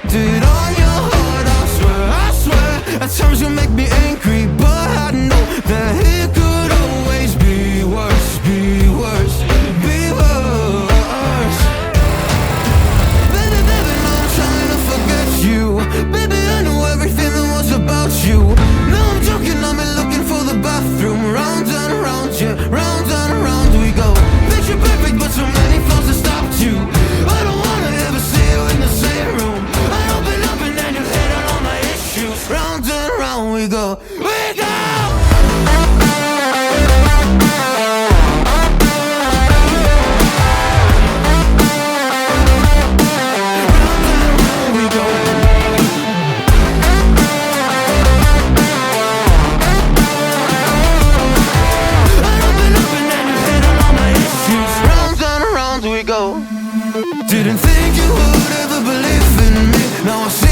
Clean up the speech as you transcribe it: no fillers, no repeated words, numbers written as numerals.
did on your heart, I swear. At times you make me angry, but I know that it could always be worse, be worse, be worse. Baby, baby, now I'm trying to forget you. Baby, I knew everything that was about you. Now I'm joking, I'm looking for the bathroom. Round and round, yeah, round and round we go. Picture perfect, but so many flaws that stopped you. I don't wanna ever see you in the same room. I open up and then you hit on all my issues. Round and round we go, we go. Didn't think you would ever believe in me. Now I see